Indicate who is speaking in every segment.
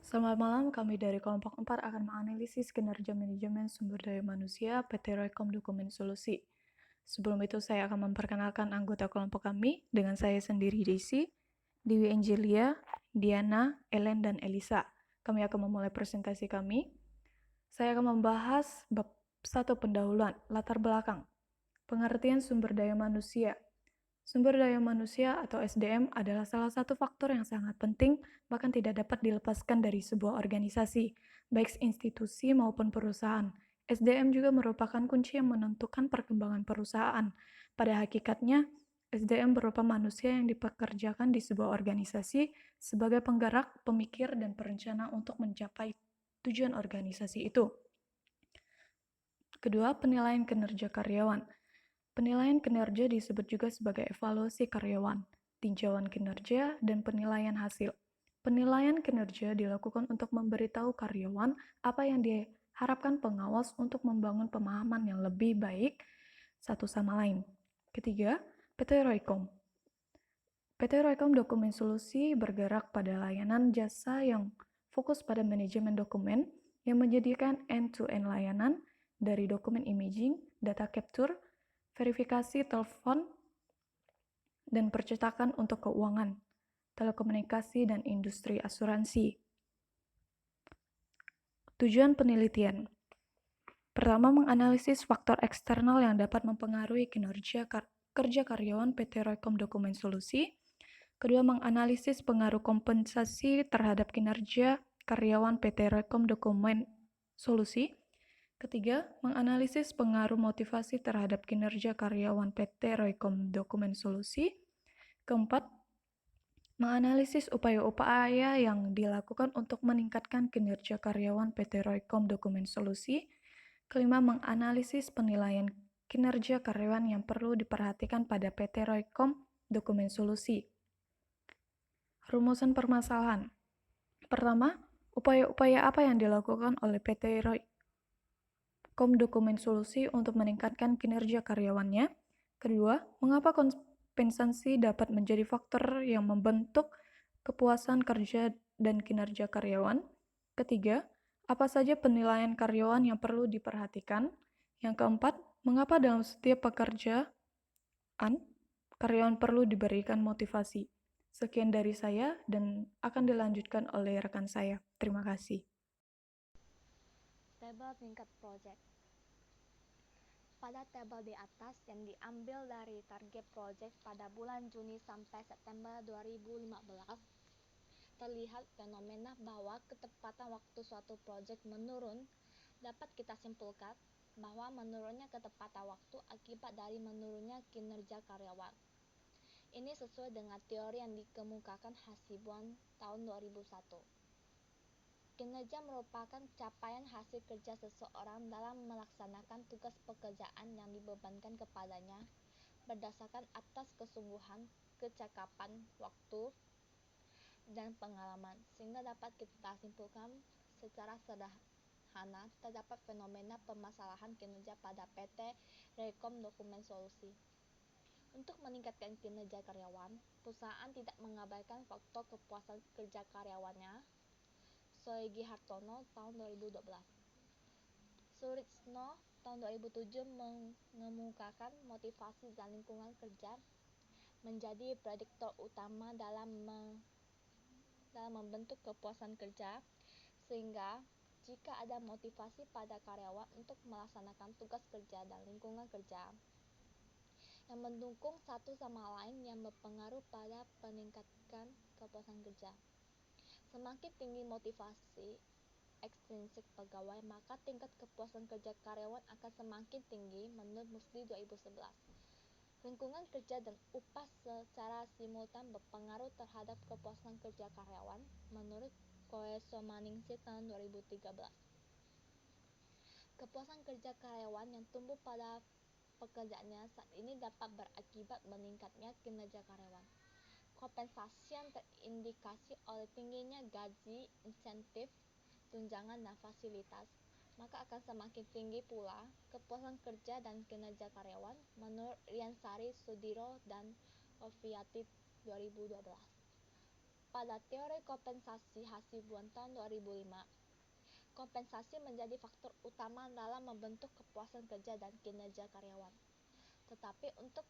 Speaker 1: Selamat malam, kami dari kelompok 4 akan menganalisis kinerja manajemen sumber daya manusia PT Roycom Dokumen Solusi. Sebelum itu saya akan memperkenalkan anggota kelompok kami dengan saya sendiri Desi, Dewi Angelia, Diana, Ellen, dan Elisa. Kami akan memulai presentasi kami. Saya akan membahas bab 1 pendahuluan, latar belakang, pengertian sumber daya manusia. Sumber daya manusia atau SDM adalah salah satu faktor yang sangat penting, bahkan tidak dapat dilepaskan dari sebuah organisasi, baik institusi maupun perusahaan. SDM juga merupakan kunci yang menentukan perkembangan perusahaan. Pada hakikatnya, SDM berupa manusia yang dipekerjakan di sebuah organisasi sebagai penggerak, pemikir, dan perencana untuk mencapai tujuan organisasi itu. Kedua, penilaian kinerja karyawan. Penilaian kinerja disebut juga sebagai evaluasi karyawan, tinjauan kinerja, dan penilaian hasil. Penilaian kinerja dilakukan untuk memberitahu karyawan apa yang diharapkan pengawas untuk membangun pemahaman yang lebih baik satu sama lain. Ketiga, PT Roycom. PT Roycom Dokumen Solusi bergerak pada layanan jasa yang fokus pada manajemen dokumen yang menyediakan end-to-end layanan dari dokumen imaging, data capture, verifikasi telepon, dan percetakan untuk keuangan, telekomunikasi, dan industri asuransi. Tujuan penelitian. Pertama, menganalisis faktor eksternal yang dapat mempengaruhi kinerja kerja karyawan PT Roycom Dokumen Solusi. Kedua, menganalisis pengaruh kompensasi terhadap kinerja karyawan PT Roycom Dokumen Solusi. Ketiga, menganalisis pengaruh motivasi terhadap kinerja karyawan PT Roycom Dokumen Solusi. Keempat, menganalisis upaya-upaya yang dilakukan untuk meningkatkan kinerja karyawan PT Roycom Dokumen Solusi. Kelima, menganalisis penilaian kinerja karyawan yang perlu diperhatikan pada PT Roycom Dokumen Solusi. Rumusan permasalahan. Pertama, upaya-upaya apa yang dilakukan oleh PT Roycom Dokumen Solusi untuk meningkatkan kinerja karyawannya. Kedua, mengapa kompensasi dapat menjadi faktor yang membentuk kepuasan kerja dan kinerja karyawan. Ketiga, apa saja penilaian karyawan yang perlu diperhatikan. Yang keempat, mengapa dalam setiap pekerjaan karyawan perlu diberikan motivasi. Sekian dari saya dan akan dilanjutkan oleh rekan saya. Terima kasih.
Speaker 2: Tabel tingkat proyek. Pada tabel di atas yang diambil dari target proyek pada bulan Juni sampai September 2015, terlihat fenomena bahwa ketepatan waktu suatu proyek menurun. Dapat kita simpulkan bahwa menurunnya ketepatan waktu akibat dari menurunnya kinerja karyawan. Ini sesuai dengan teori yang dikemukakan Hasibuan tahun 2001. Kinerja merupakan capaian hasil kerja seseorang dalam melaksanakan tugas pekerjaan yang dibebankan kepadanya berdasarkan atas kesungguhan, kecakapan, waktu, dan pengalaman, sehingga dapat kita simpulkan secara sederhana terdapat fenomena permasalahan kinerja pada PT Roycom Dokumen Solusi. Untuk meningkatkan kinerja karyawan, perusahaan tidak mengabaikan faktor kepuasan kerja karyawannya. Soegi Hartono tahun 2012. Surisno tahun 2007 mengemukakan motivasi dan lingkungan kerja menjadi prediktor utama dalam membentuk kepuasan kerja, sehingga jika ada motivasi pada karyawan untuk melaksanakan tugas kerja dan lingkungan kerja yang mendukung satu sama lain yang berpengaruh pada peningkatan kepuasan kerja. Semakin tinggi motivasi ekstrinsik pegawai, maka tingkat kepuasan kerja karyawan akan semakin tinggi menurut Musli 2011. Lingkungan kerja dan upah secara simultan berpengaruh terhadap kepuasan kerja karyawan menurut Koesomaningsih tahun 2013. Kepuasan kerja karyawan yang tumbuh pada pekerjaannya saat ini dapat berakibat meningkatnya kinerja karyawan. Kompensasi yang terindikasi oleh tingginya gaji, insentif, tunjangan, dan fasilitas, maka akan semakin tinggi pula kepuasan kerja dan kinerja karyawan menurut Riansari Sudiro dan Oviati 2012. pada teori kompensasi Hasibuan tahun 2005, kompensasi menjadi faktor utama dalam membentuk kepuasan kerja dan kinerja karyawan. Tetapi untuk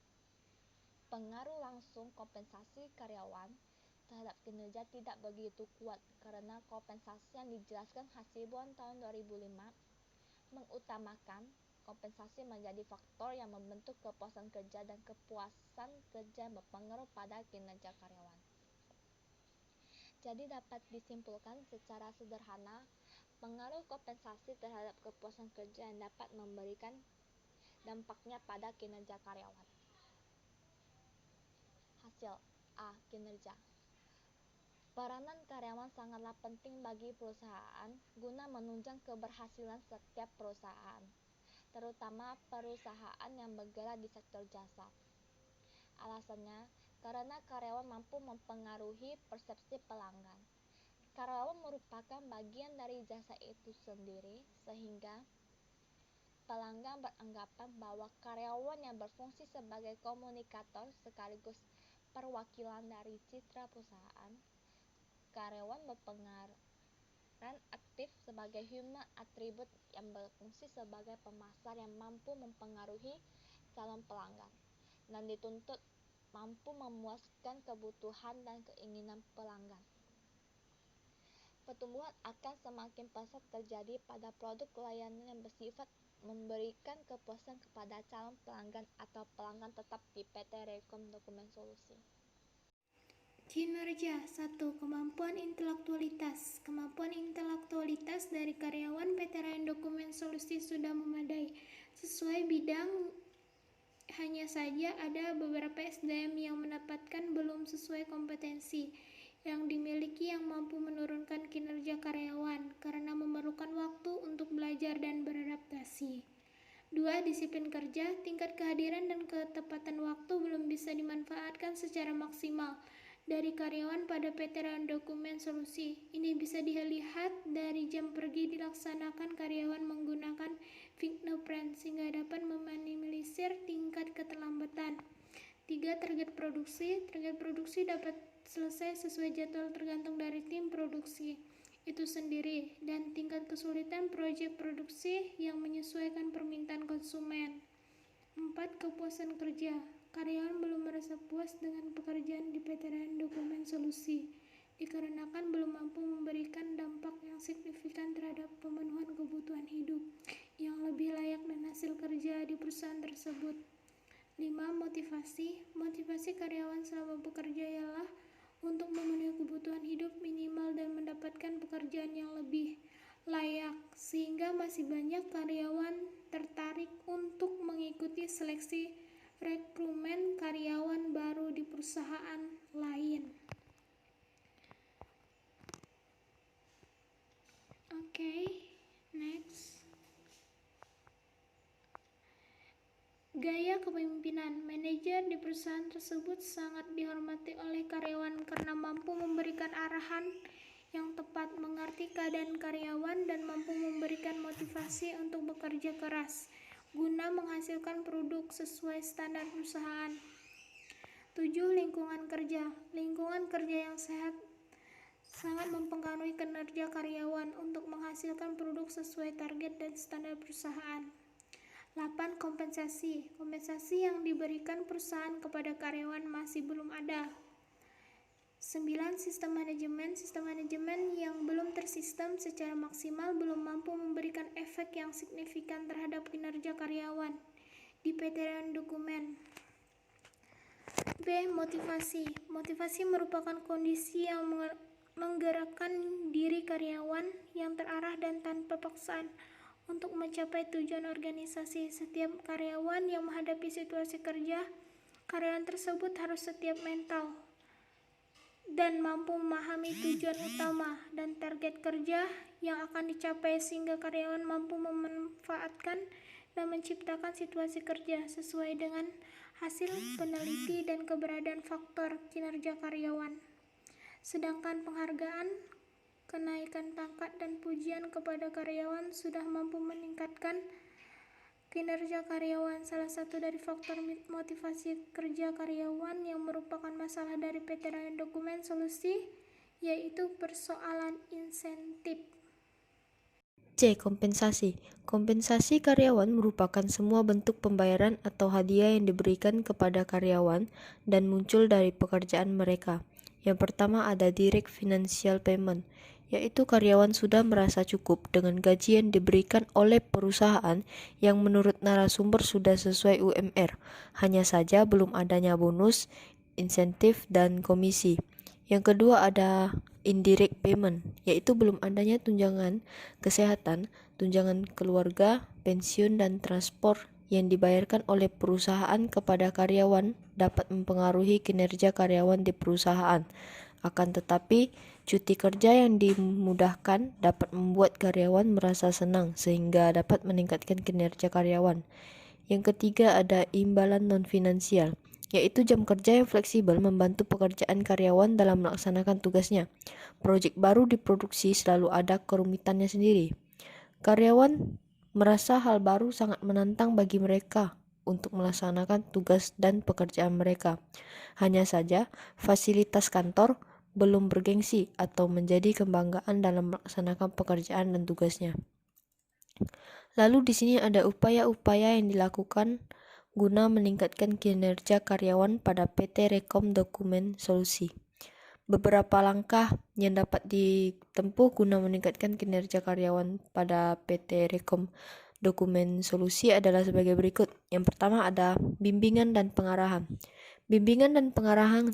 Speaker 2: pengaruh langsung kompensasi karyawan terhadap kinerja tidak begitu kuat karena kompensasi yang dijelaskan Hasibuan tahun 2005 mengutamakan kompensasi menjadi faktor yang membentuk kepuasan kerja dan kepuasan kerja berpengaruh pada kinerja karyawan. Jadi dapat disimpulkan secara sederhana, pengaruh kompensasi terhadap kepuasan kerja yang dapat memberikan dampaknya pada kinerja karyawan. Hasil A. Kinerja. Peranan karyawan sangatlah penting bagi perusahaan guna menunjang keberhasilan setiap perusahaan, terutama perusahaan yang bergerak di sektor jasa. Alasannya, karena karyawan mampu mempengaruhi persepsi pelanggan. Karyawan merupakan bagian dari jasa itu sendiri, sehingga pelanggan beranggapan bahwa karyawan yang berfungsi sebagai komunikator sekaligus perwakilan dari citra perusahaan. Karyawan berperan aktif sebagai human attribute yang berfungsi sebagai pemasar yang mampu mempengaruhi calon pelanggan dan dituntut mampu memuaskan kebutuhan dan keinginan pelanggan. Pertumbuhan akan semakin pesat terjadi pada produk layanan yang bersifat memberikan kepuasan kepada calon pelanggan atau pelanggan tetap di PT Rekom Dokumen Solusi.
Speaker 3: Kinerja 1. Kemampuan intelektualitas. Kemampuan intelektualitas dari karyawan PT Rayon Dokumen Solusi sudah memadai. Sesuai bidang, hanya saja ada beberapa SDM yang mendapatkan belum sesuai kompetensi yang dimiliki yang mampu menurunkan kinerja karyawan karena memerlukan waktu untuk belajar dan beradaptasi. 2. Disiplin kerja. Tingkat kehadiran dan ketepatan waktu belum bisa dimanfaatkan secara maksimal dari karyawan pada PT Rayon Dokumen Solusi. Ini bisa dilihat dari jam pergi dilaksanakan karyawan menggunakan fingerprint sehingga dapat meminimalisir tingkat keterlambatan. 3. Target produksi. Target produksi dapat selesai sesuai jadwal tergantung dari tim produksi itu sendiri dan tingkat kesulitan proyek produksi yang menyesuaikan permintaan konsumen. 4. Kepuasan kerja. Karyawan belum merasa puas dengan pekerjaan di PT Rayon Dokumen Solusi dikarenakan belum mampu memberikan dampak yang signifikan terhadap pemenuhan kebutuhan hidup yang lebih layak dan hasil kerja di perusahaan tersebut. 5. Motivasi. Motivasi karyawan selama bekerja ialah untuk memenuhi kebutuhan hidup minimal dan mendapatkan pekerjaan yang lebih layak, sehingga masih banyak karyawan tertarik untuk mengikuti seleksi rekrumen karyawan baru di perusahaan lain. Next. Gaya kepemimpinan. Manajer di perusahaan tersebut sangat dihormati oleh karyawan karena mampu memberikan arahan yang tepat, mengerti keadaan karyawan, dan mampu memberikan motivasi untuk bekerja keras guna menghasilkan produk sesuai standar perusahaan. 7. Lingkungan kerja. Lingkungan kerja yang sehat sangat mempengaruhi kinerja karyawan untuk menghasilkan produk sesuai target dan standar perusahaan. 8. Kompensasi. Kompensasi yang diberikan perusahaan kepada karyawan masih belum ada. 9. Sistem manajemen. Sistem manajemen yang belum tersistem secara maksimal belum mampu memberikan efek yang signifikan terhadap kinerja karyawan di PT Rayon Dokumen. B. Motivasi. Motivasi merupakan kondisi yang menggerakkan diri karyawan yang terarah dan tanpa paksaan untuk mencapai tujuan organisasi. Setiap karyawan yang menghadapi situasi kerja, karyawan tersebut harus setiap mental dan mampu memahami tujuan utama dan target kerja yang akan dicapai sehingga karyawan mampu memanfaatkan dan menciptakan situasi kerja sesuai dengan hasil peneliti dan keberadaan faktor kinerja karyawan. Sedangkan penghargaan, kenaikan pangkat dan pujian kepada karyawan sudah mampu meningkatkan kinerja karyawan. Salah satu dari faktor motivasi kerja karyawan yang merupakan masalah dari PT Rayon Dokumen Solusi yaitu persoalan insentif.
Speaker 4: C. Kompensasi. Kompensasi karyawan merupakan semua bentuk pembayaran atau hadiah yang diberikan kepada karyawan dan muncul dari pekerjaan mereka. Yang pertama ada direct financial payment, yaitu karyawan sudah merasa cukup dengan gaji yang diberikan oleh perusahaan yang menurut narasumber sudah sesuai UMR, hanya saja belum adanya bonus, insentif, dan komisi. Yang kedua ada indirect payment, yaitu belum adanya tunjangan kesehatan, tunjangan keluarga, pensiun, dan transport yang dibayarkan oleh perusahaan kepada karyawan dapat mempengaruhi kinerja karyawan di perusahaan. Akan tetapi, cuti kerja yang dimudahkan dapat membuat karyawan merasa senang sehingga dapat meningkatkan kinerja karyawan. Yang ketiga ada imbalan non-finansial, yaitu jam kerja yang fleksibel membantu pekerjaan karyawan dalam melaksanakan tugasnya. Proyek baru diproduksi selalu ada kerumitannya sendiri. Karyawan merasa hal baru sangat menantang bagi mereka untuk melaksanakan tugas dan pekerjaan mereka. Hanya saja, fasilitas kantor belum bergengsi atau menjadi kebanggaan dalam melaksanakan pekerjaan dan tugasnya. Lalu di sini ada upaya-upaya yang dilakukan guna meningkatkan kinerja karyawan pada PT Rekom Dokumen Solusi. Beberapa langkah yang dapat ditempuh guna meningkatkan kinerja karyawan pada PT Rekom Dokumen Solusi adalah sebagai berikut. Yang pertama ada bimbingan dan pengarahan. Bimbingan dan pengarahan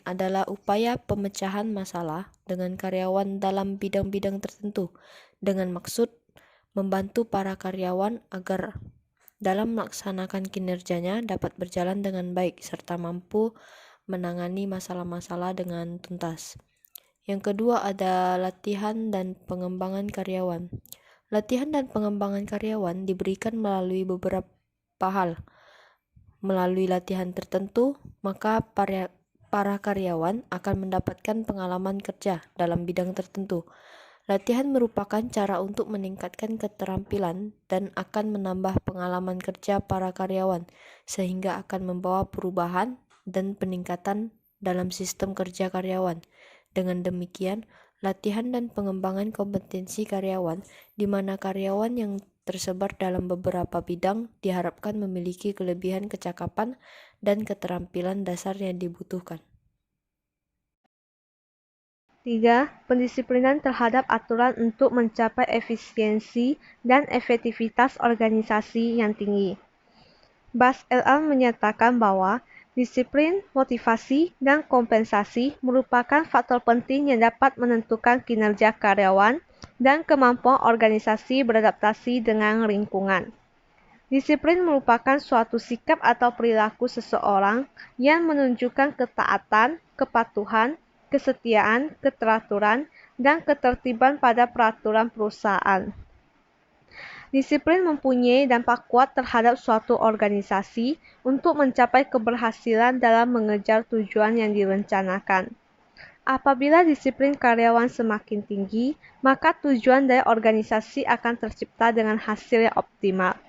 Speaker 4: adalah upaya pemecahan masalah dengan karyawan dalam bidang-bidang tertentu dengan maksud membantu para karyawan agar dalam melaksanakan kinerjanya dapat berjalan dengan baik serta mampu menangani masalah-masalah dengan tuntas. Yang kedua ada latihan dan pengembangan karyawan. Latihan dan pengembangan karyawan diberikan melalui beberapa hal. Melalui latihan tertentu, maka para karyawan akan mendapatkan pengalaman kerja dalam bidang tertentu. Latihan merupakan cara untuk meningkatkan keterampilan dan akan menambah pengalaman kerja para karyawan, sehingga akan membawa perubahan dan peningkatan dalam sistem kerja karyawan. Dengan demikian, latihan dan pengembangan kompetensi karyawan, di mana karyawan yang tersebar dalam beberapa bidang diharapkan memiliki kelebihan kecakapan dan keterampilan dasar yang dibutuhkan.
Speaker 5: 3. Pendisiplinan terhadap aturan untuk mencapai efisiensi dan efektivitas organisasi yang tinggi. Bas El-Am menyatakan bahwa disiplin, motivasi, dan kompensasi merupakan faktor penting yang dapat menentukan kinerja karyawan dan kemampuan organisasi beradaptasi dengan lingkungan. Disiplin merupakan suatu sikap atau perilaku seseorang yang menunjukkan ketaatan, kepatuhan, kesetiaan, keteraturan, dan ketertiban pada peraturan perusahaan. Disiplin mempunyai dampak kuat terhadap suatu organisasi untuk mencapai keberhasilan dalam mengejar tujuan yang direncanakan. Apabila disiplin karyawan semakin tinggi, maka tujuan dari organisasi akan tercipta dengan hasil yang optimal.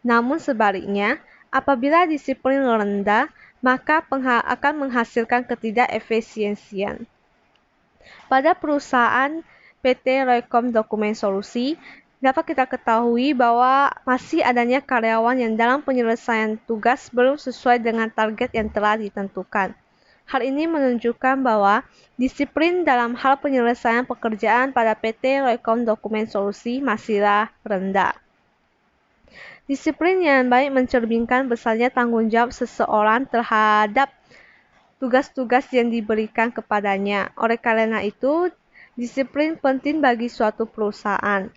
Speaker 5: Namun sebaliknya, apabila disiplin rendah, maka akan menghasilkan ketidakefisiensian. Pada perusahaan PT Rekom Dokumen Solusi, dapat kita ketahui bahwa masih adanya karyawan yang dalam penyelesaian tugas belum sesuai dengan target yang telah ditentukan. Hal ini menunjukkan bahwa disiplin dalam hal penyelesaian pekerjaan pada PT Rekom Dokumen Solusi masihlah rendah. Disiplin yang baik mencerminkan besarnya tanggung jawab seseorang terhadap tugas-tugas yang diberikan kepadanya. Oleh karena itu, disiplin penting bagi suatu perusahaan,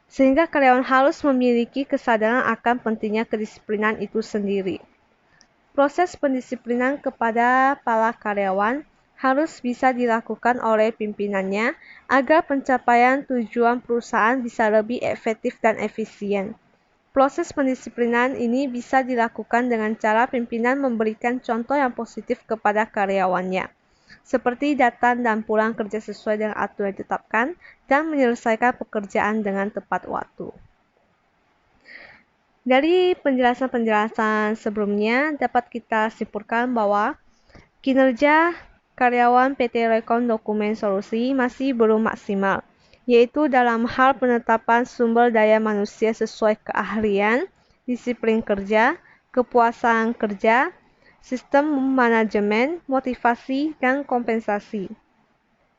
Speaker 5: sehingga karyawan harus memiliki kesadaran akan pentingnya kedisiplinan itu sendiri. Proses pendisiplinan kepada para karyawan harus bisa dilakukan oleh pimpinannya agar pencapaian tujuan perusahaan bisa lebih efektif dan efisien. Proses pendisiplinan ini bisa dilakukan dengan cara pimpinan memberikan contoh yang positif kepada karyawannya, seperti datang dan pulang kerja sesuai dengan aturan yang ditetapkan dan menyelesaikan pekerjaan dengan tepat waktu. Dari penjelasan-penjelasan sebelumnya dapat kita simpulkan bahwa kinerja karyawan PT Rekom Dokumen Solusi masih belum maksimal, yaitu dalam hal penetapan sumber daya manusia sesuai keahlian, disiplin kerja, kepuasan kerja, sistem manajemen, motivasi, dan kompensasi.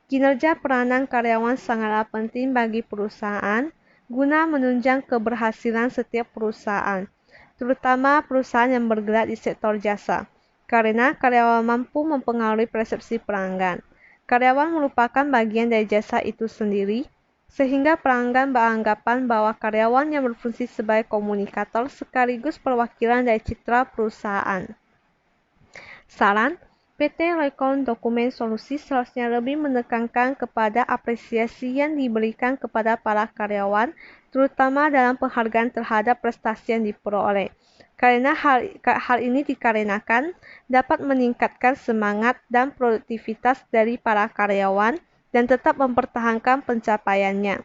Speaker 5: Kinerja peranan karyawan sangatlah penting bagi perusahaan guna menunjang keberhasilan setiap perusahaan, terutama perusahaan yang bergerak di sektor jasa, karena karyawan mampu mempengaruhi persepsi pelanggan. Karyawan merupakan bagian dari jasa itu sendiri, sehingga pelanggan beranggapan bahwa karyawan yang berfungsi sebagai komunikator sekaligus perwakilan dari citra perusahaan. Saran, PT Rekom Dokumen Solusi seharusnya lebih menekankan kepada apresiasi yang diberikan kepada para karyawan, terutama dalam penghargaan terhadap prestasi yang diperoleh. Karena hal ini dikarenakan dapat meningkatkan semangat dan produktivitas dari para karyawan dan tetap mempertahankan pencapaiannya.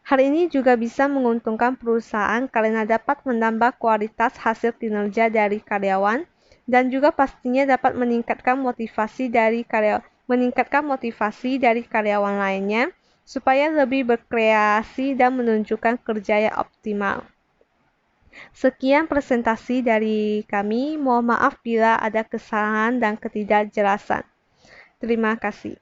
Speaker 5: Hal ini juga bisa menguntungkan perusahaan karena dapat menambah kualitas hasil kinerja dari karyawan dan juga pastinya dapat meningkatkan motivasi dari karyawan lainnya supaya lebih berkreasi dan menunjukkan kerja yang optimal. Sekian presentasi dari kami. Mohon maaf bila ada kesalahan dan ketidakjelasan. Terima kasih.